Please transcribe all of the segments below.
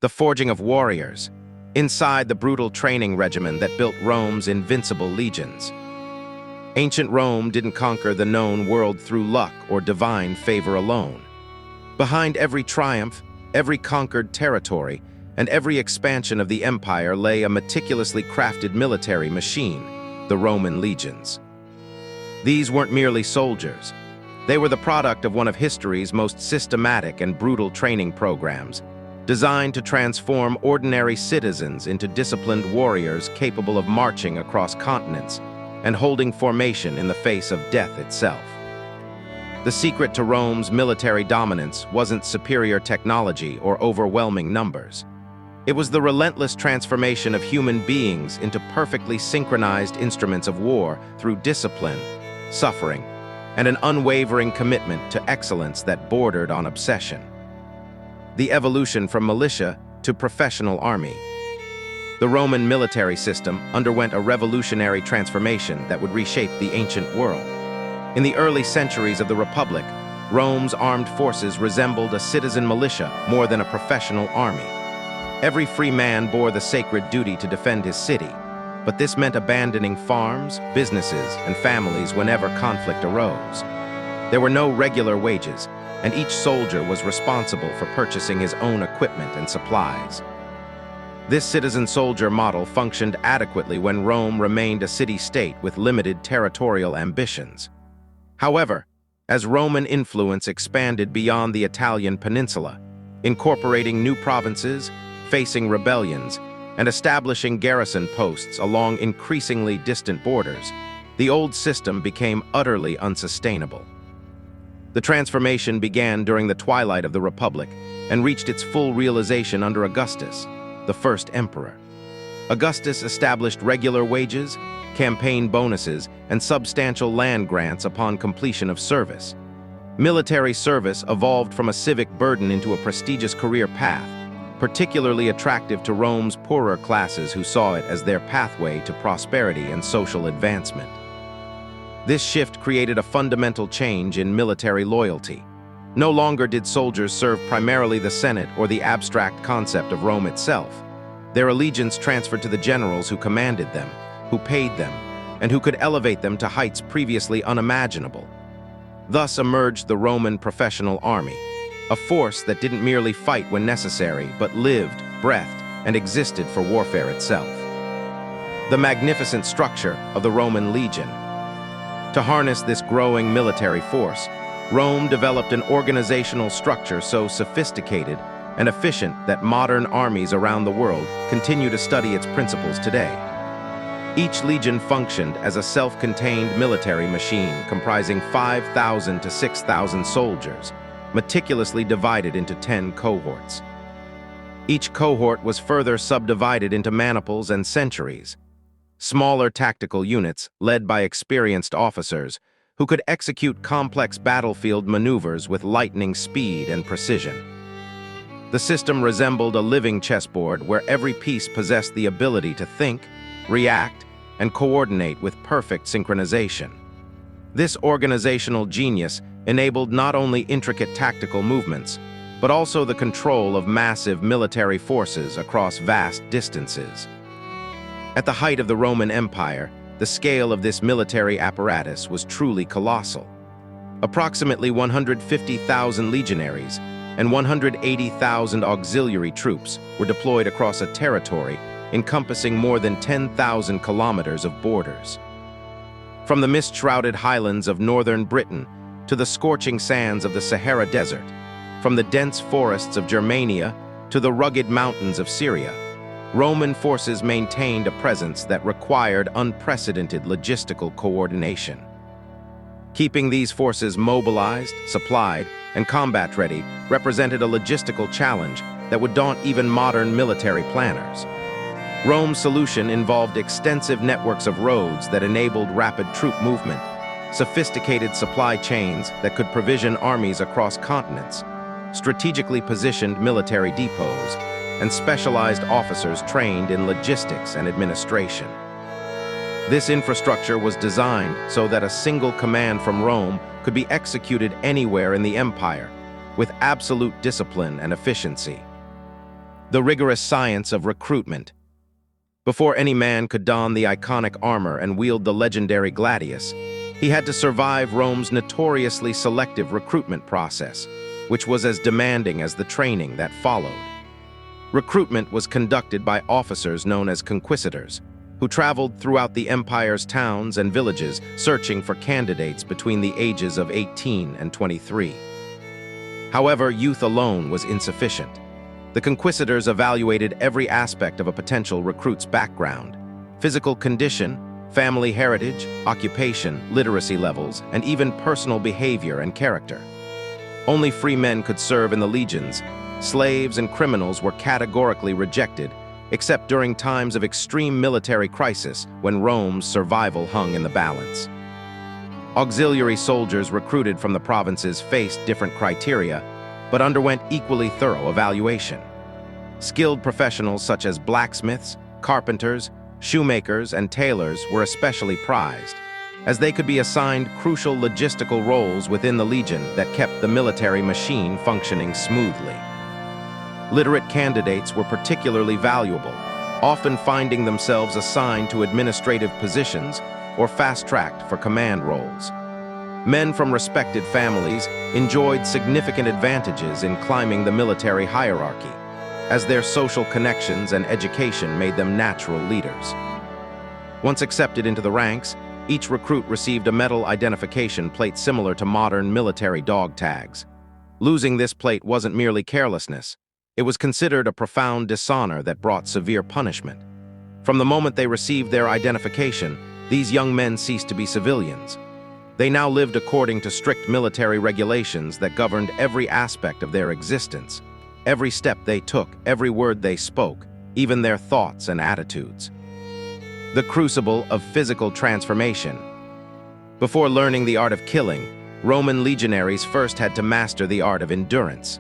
The forging of warriors, inside the brutal training regimen that built Rome's invincible legions. Ancient Rome didn't conquer the known world through luck or divine favor alone. Behind every triumph, every conquered territory, and every expansion of the empire lay a meticulously crafted military machine, the Roman legions. These weren't merely soldiers. They were the product of one of history's most systematic and brutal training programs, designed to transform ordinary citizens into disciplined warriors capable of marching across continents and holding formation in the face of death itself. The secret to Rome's military dominance wasn't superior technology or overwhelming numbers. It was the relentless transformation of human beings into perfectly synchronized instruments of war through discipline, suffering, and an unwavering commitment to excellence that bordered on obsession. The evolution from militia to professional army. The Roman military system underwent a revolutionary transformation that would reshape the ancient world. In the early centuries of the Republic, Rome's armed forces resembled a citizen militia more than a professional army. Every free man bore the sacred duty to defend his city, but this meant abandoning farms, businesses, and families whenever conflict arose. There were no regular wages, and each soldier was responsible for purchasing his own equipment and supplies. This citizen-soldier model functioned adequately when Rome remained a city-state with limited territorial ambitions. However, as Roman influence expanded beyond the Italian peninsula, incorporating new provinces, facing rebellions, and establishing garrison posts along increasingly distant borders, the old system became utterly unsustainable. The transformation began during the twilight of the Republic and reached its full realization under Augustus, the first emperor. Augustus established regular wages, campaign bonuses, and substantial land grants upon completion of service. Military service evolved from a civic burden into a prestigious career path, particularly attractive to Rome's poorer classes who saw it as their pathway to prosperity and social advancement. This shift created a fundamental change in military loyalty. No longer did soldiers serve primarily the Senate or the abstract concept of Rome itself. Their allegiance transferred to the generals who commanded them, who paid them, and who could elevate them to heights previously unimaginable. Thus emerged the Roman professional army, a force that didn't merely fight when necessary, but lived, breathed, and existed for warfare itself. The magnificent structure of the Roman legion. To harness this growing military force, Rome developed an organizational structure so sophisticated and efficient that modern armies around the world continue to study its principles today. Each legion functioned as a self-contained military machine comprising 5,000 to 6,000 soldiers, meticulously divided into 10 cohorts. Each cohort was further subdivided into maniples and centuries, smaller tactical units led by experienced officers who could execute complex battlefield maneuvers with lightning speed and precision. The system resembled a living chessboard where every piece possessed the ability to think, react, and coordinate with perfect synchronization. This organizational genius enabled not only intricate tactical movements, but also the control of massive military forces across vast distances. At the height of the Roman Empire, the scale of this military apparatus was truly colossal. Approximately 150,000 legionaries and 180,000 auxiliary troops were deployed across a territory encompassing more than 10,000 kilometers of borders. From the mist-shrouded highlands of northern Britain to the scorching sands of the Sahara Desert, from the dense forests of Germania to the rugged mountains of Syria, Roman forces maintained a presence that required unprecedented logistical coordination. Keeping these forces mobilized, supplied, and combat-ready represented a logistical challenge that would daunt even modern military planners. Rome's solution involved extensive networks of roads that enabled rapid troop movement, sophisticated supply chains that could provision armies across continents, strategically positioned military depots, and specialized officers trained in logistics and administration. This infrastructure was designed so that a single command from Rome could be executed anywhere in the empire, with absolute discipline and efficiency. The rigorous science of recruitment. Before any man could don the iconic armor and wield the legendary gladius, he had to survive Rome's notoriously selective recruitment process, which was as demanding as the training that followed. Recruitment was conducted by officers known as conquistadors, who traveled throughout the empire's towns and villages searching for candidates between the ages of 18 and 23. However, youth alone was insufficient. The conquistadors evaluated every aspect of a potential recruit's background: physical condition, family heritage, occupation, literacy levels, and even personal behavior and character. Only free men could serve in the legions. Slaves and criminals were categorically rejected, except during times of extreme military crisis when Rome's survival hung in the balance. Auxiliary soldiers recruited from the provinces faced different criteria, but underwent equally thorough evaluation. Skilled professionals such as blacksmiths, carpenters, shoemakers, and tailors were especially prized, as they could be assigned crucial logistical roles within the legion that kept the military machine functioning smoothly. Literate candidates were particularly valuable, often finding themselves assigned to administrative positions or fast-tracked for command roles. Men from respected families enjoyed significant advantages in climbing the military hierarchy, as their social connections and education made them natural leaders. Once accepted into the ranks, each recruit received a metal identification plate similar to modern military dog tags. Losing this plate wasn't merely carelessness. It was considered a profound dishonor that brought severe punishment. From the moment they received their identification, these young men ceased to be civilians. They now lived according to strict military regulations that governed every aspect of their existence. Every step they took, every word they spoke, even their thoughts and attitudes. The crucible of physical transformation. Before learning the art of killing, Roman legionaries first had to master the art of endurance.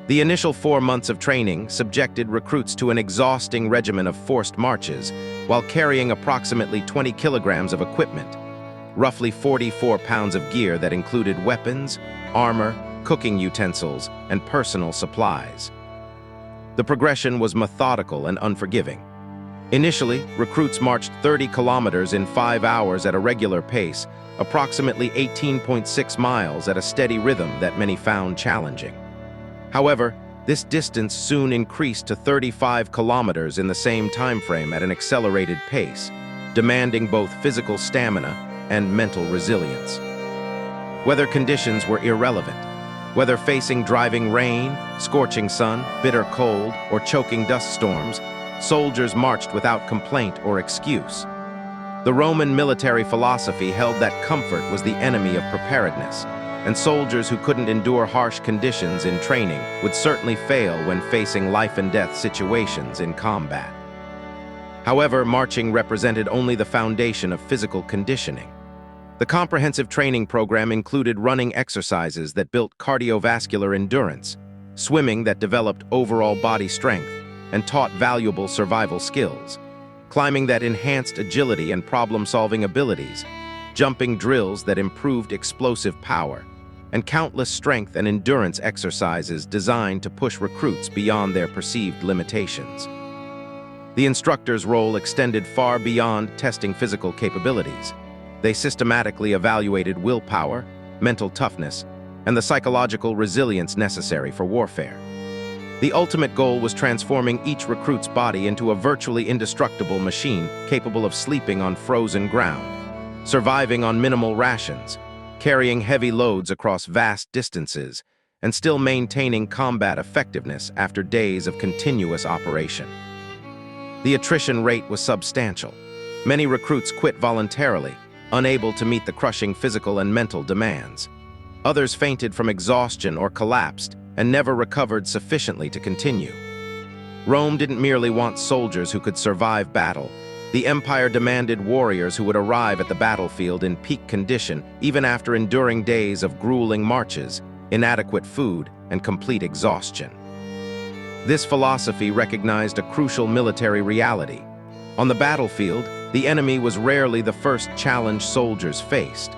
The initial 4 months of training subjected recruits to an exhausting regimen of forced marches while carrying approximately 20 kilograms of equipment, roughly 44 pounds of gear that included weapons, armor, cooking utensils, and personal supplies. The progression was methodical and unforgiving. Initially, recruits marched 30 kilometers in 5 hours at a regular pace, approximately 18.6 miles at a steady rhythm that many found challenging. However, this distance soon increased to 35 kilometers in the same time frame at an accelerated pace, demanding both physical stamina and mental resilience. Weather conditions were irrelevant. Whether facing driving rain, scorching sun, bitter cold, or choking dust storms, soldiers marched without complaint or excuse. The Roman military philosophy held that comfort was the enemy of preparedness, and soldiers who couldn't endure harsh conditions in training would certainly fail when facing life-and-death situations in combat. However, marching represented only the foundation of physical conditioning. The comprehensive training program included running exercises that built cardiovascular endurance, swimming that developed overall body strength and taught valuable survival skills, climbing that enhanced agility and problem-solving abilities, jumping drills that improved explosive power, and countless strength and endurance exercises designed to push recruits beyond their perceived limitations. The instructor's role extended far beyond testing physical capabilities. They systematically evaluated willpower, mental toughness, and the psychological resilience necessary for warfare. The ultimate goal was transforming each recruit's body into a virtually indestructible machine capable of sleeping on frozen ground, surviving on minimal rations, carrying heavy loads across vast distances, and still maintaining combat effectiveness after days of continuous operation. The attrition rate was substantial. Many recruits quit voluntarily, unable to meet the crushing physical and mental demands. Others fainted from exhaustion or collapsed and never recovered sufficiently to continue. Rome didn't merely want soldiers who could survive battle. The empire demanded warriors who would arrive at the battlefield in peak condition even after enduring days of grueling marches, inadequate food, and complete exhaustion. This philosophy recognized a crucial military reality. On the battlefield, the enemy was rarely the first challenge soldiers faced.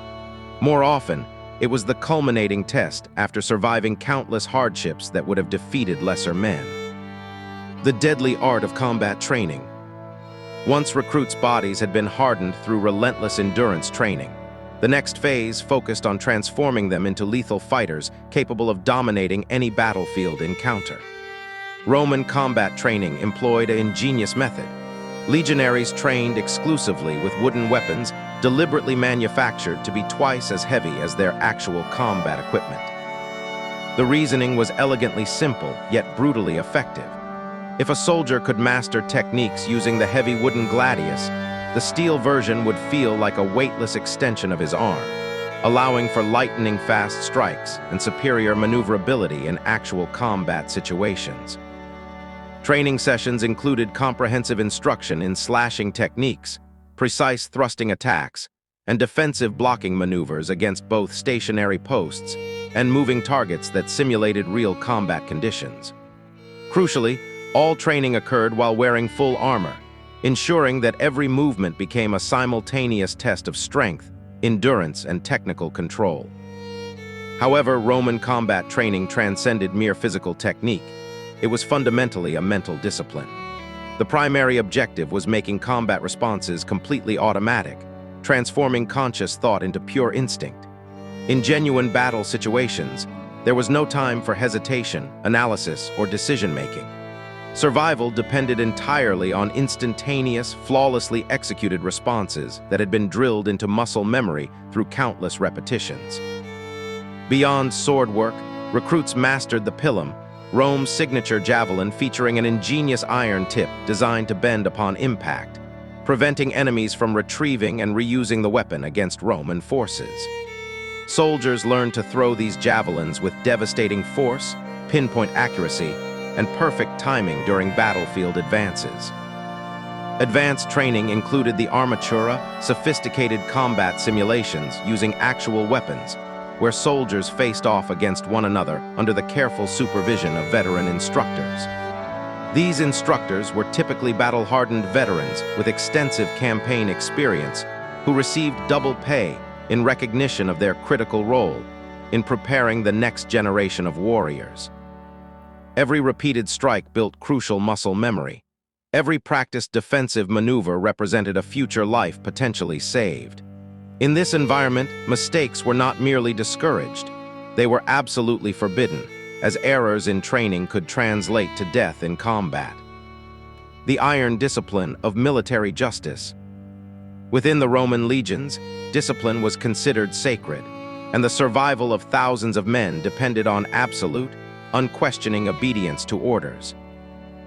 More often, it was the culminating test after surviving countless hardships that would have defeated lesser men. The deadly art of combat training. Once recruits' bodies had been hardened through relentless endurance training, the next phase focused on transforming them into lethal fighters capable of dominating any battlefield encounter. Roman combat training employed an ingenious method. Legionaries trained exclusively with wooden weapons deliberately manufactured to be twice as heavy as their actual combat equipment. The reasoning was elegantly simple, yet brutally effective. If a soldier could master techniques using the heavy wooden gladius, the steel version would feel like a weightless extension of his arm, allowing for lightning-fast strikes and superior maneuverability in actual combat situations. Training sessions included comprehensive instruction in slashing techniques, precise thrusting attacks, and defensive blocking maneuvers against both stationary posts and moving targets that simulated real combat conditions. Crucially, all training occurred while wearing full armor, ensuring that every movement became a simultaneous test of strength, endurance, and technical control. However, Roman combat training transcended mere physical technique. It was fundamentally a mental discipline. The primary objective was making combat responses completely automatic, transforming conscious thought into pure instinct. In genuine battle situations, there was no time for hesitation, analysis, or decision-making. Survival depended entirely on instantaneous, flawlessly executed responses that had been drilled into muscle memory through countless repetitions. Beyond sword work, recruits mastered the pilum, Rome's signature javelin featuring an ingenious iron tip designed to bend upon impact, preventing enemies from retrieving and reusing the weapon against Roman forces. Soldiers learned to throw these javelins with devastating force, pinpoint accuracy, and perfect timing during battlefield advances. Advanced training included the armatura, sophisticated combat simulations using actual weapons, where soldiers faced off against one another under the careful supervision of veteran instructors. These instructors were typically battle-hardened veterans with extensive campaign experience who received double pay in recognition of their critical role in preparing the next generation of warriors. Every repeated strike built crucial muscle memory. Every practiced defensive maneuver represented a future life potentially saved. In this environment, mistakes were not merely discouraged. They were absolutely forbidden, as errors in training could translate to death in combat. The iron discipline of military justice. Within the Roman legions, discipline was considered sacred, and the survival of thousands of men depended on absolute, unquestioning obedience to orders.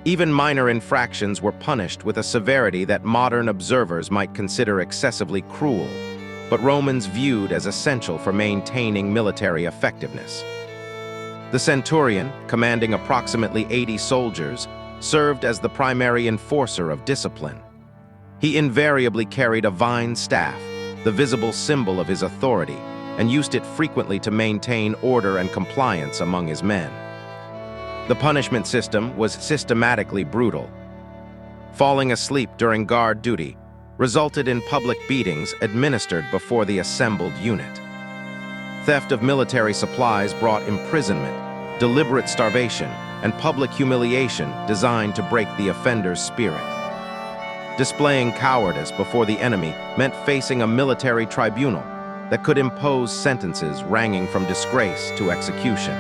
Even minor infractions were punished with a severity that modern observers might consider excessively cruel, but Romans viewed as essential for maintaining military effectiveness. The centurion, commanding approximately 80 soldiers, served as the primary enforcer of discipline. He invariably carried a vine staff, the visible symbol of his authority, and used it frequently to maintain order and compliance among his men. The punishment system was systematically brutal. Falling asleep during guard duty resulted in public beatings administered before the assembled unit. Theft of military supplies brought imprisonment, deliberate starvation, and public humiliation designed to break the offender's spirit. Displaying cowardice before the enemy meant facing a military tribunal that could impose sentences ranging from disgrace to execution.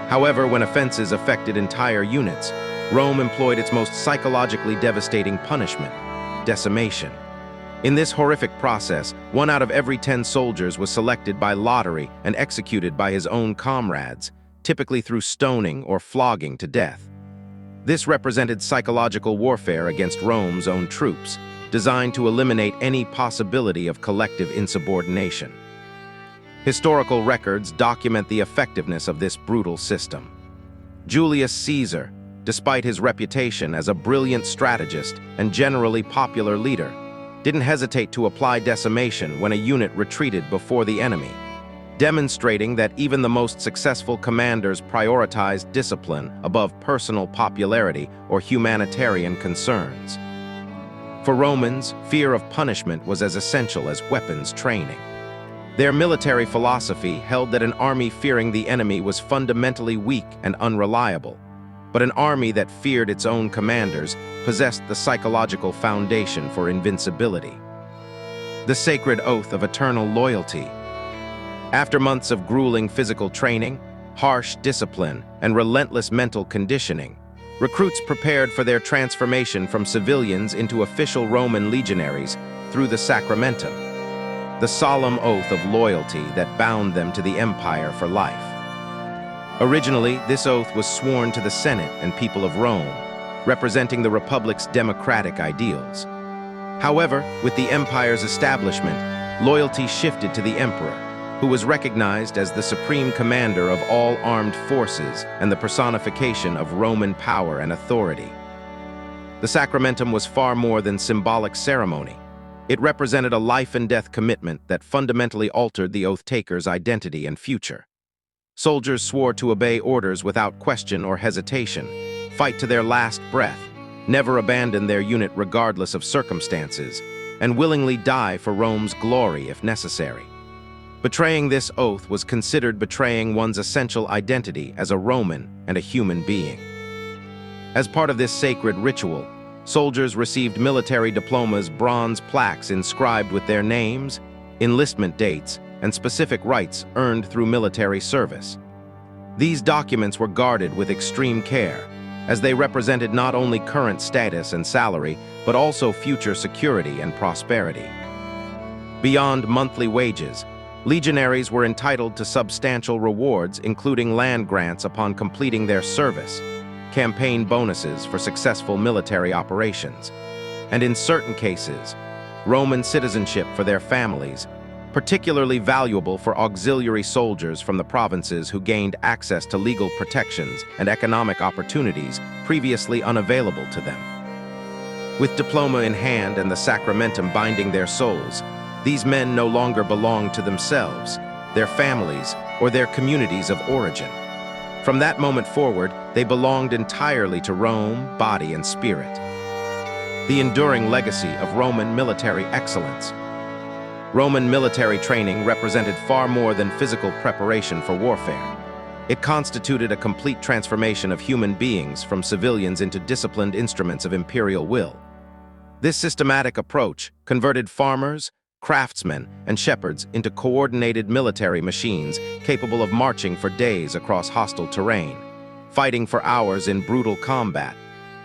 However, when offenses affected entire units, Rome employed its most psychologically devastating punishment, decimation. In this horrific process, 1 out of every 10 soldiers was selected by lottery and executed by his own comrades, typically through stoning or flogging to death. This represented psychological warfare against Rome's own troops, designed to eliminate any possibility of collective insubordination. Historical records document the effectiveness of this brutal system. Julius Caesar, despite his reputation as a brilliant strategist and generally popular leader, didn't hesitate to apply decimation when a unit retreated before the enemy, demonstrating that even the most successful commanders prioritized discipline above personal popularity or humanitarian concerns. For Romans, fear of punishment was as essential as weapons training. Their military philosophy held that an army fearing the enemy was fundamentally weak and unreliable. but an army that feared its own commanders possessed the psychological foundation for invincibility. The sacred oath of eternal loyalty. After months of grueling physical training, harsh discipline, and relentless mental conditioning, recruits prepared for their transformation from civilians into official Roman legionaries through the sacramentum, the solemn oath of loyalty that bound them to the empire for life. Originally, this oath was sworn to the Senate and people of Rome, representing the Republic's democratic ideals. However, with the empire's establishment, loyalty shifted to the emperor, who was recognized as the supreme commander of all armed forces and the personification of Roman power and authority. The sacramentum was far more than symbolic ceremony. It represented a life-and-death commitment that fundamentally altered the oath-taker's identity and future. Soldiers swore to obey orders without question or hesitation, fight to their last breath, never abandon their unit regardless of circumstances, and willingly die for Rome's glory if necessary. Betraying this oath was considered betraying one's essential identity as a Roman and a human being. As part of this sacred ritual, soldiers received military diplomas, bronze plaques inscribed with their names, enlistment dates, and specific rights earned through military service. These documents were guarded with extreme care, as they represented not only current status and salary, but also future security and prosperity. Beyond monthly wages, legionaries were entitled to substantial rewards, including land grants upon completing their service, campaign bonuses for successful military operations, and in certain cases, Roman citizenship for their families, particularly valuable for auxiliary soldiers from the provinces who gained access to legal protections and economic opportunities previously unavailable to them. With diploma in hand and the sacramentum binding their souls, these men no longer belonged to themselves, their families, or their communities of origin. From that moment forward, they belonged entirely to Rome, body and spirit. The enduring legacy of Roman military excellence. Roman military training represented far more than physical preparation for warfare. It constituted a complete transformation of human beings from civilians into disciplined instruments of imperial will. This systematic approach converted farmers, craftsmen, and shepherds into coordinated military machines capable of marching for days across hostile terrain, fighting for hours in brutal combat,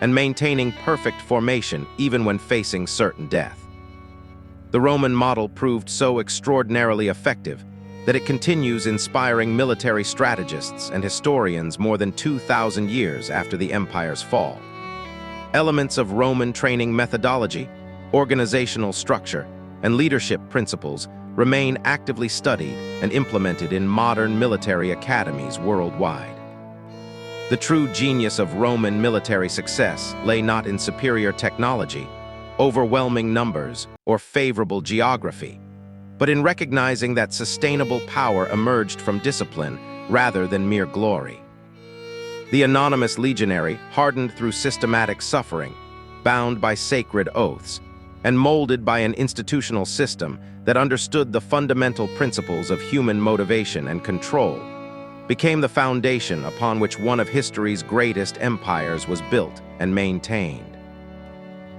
and maintaining perfect formation even when facing certain death. The Roman model proved so extraordinarily effective that it continues inspiring military strategists and historians more than 2,000 years after the empire's fall. Elements of Roman training methodology, organizational structure, and leadership principles remain actively studied and implemented in modern military academies worldwide. The true genius of Roman military success lay not in superior technology, overwhelming numbers, or favorable geography, but in recognizing that sustainable power emerged from discipline rather than mere glory. The anonymous legionary, hardened through systematic suffering, bound by sacred oaths, and molded by an institutional system that understood the fundamental principles of human motivation and control, became the foundation upon which one of history's greatest empires was built and maintained.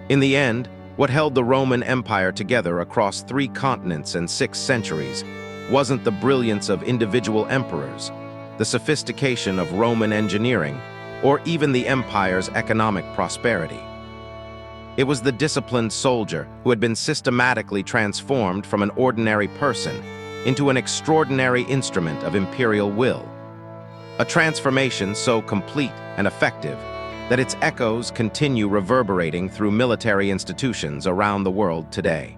In the end, what held the Roman Empire together across 3 continents and 6 centuries wasn't the brilliance of individual emperors, the sophistication of Roman engineering, or even the empire's economic prosperity. It was the disciplined soldier who had been systematically transformed from an ordinary person into an extraordinary instrument of imperial will. A transformation so complete and effective that its echoes continue reverberating through military institutions around the world today.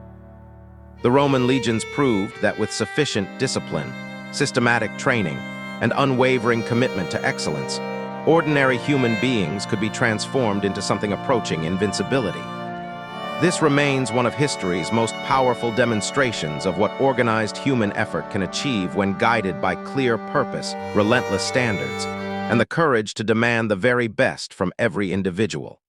The Roman legions proved that with sufficient discipline, systematic training, and unwavering commitment to excellence, ordinary human beings could be transformed into something approaching invincibility. This remains one of history's most powerful demonstrations of what organized human effort can achieve when guided by clear purpose, relentless standards, and the courage to demand the very best from every individual.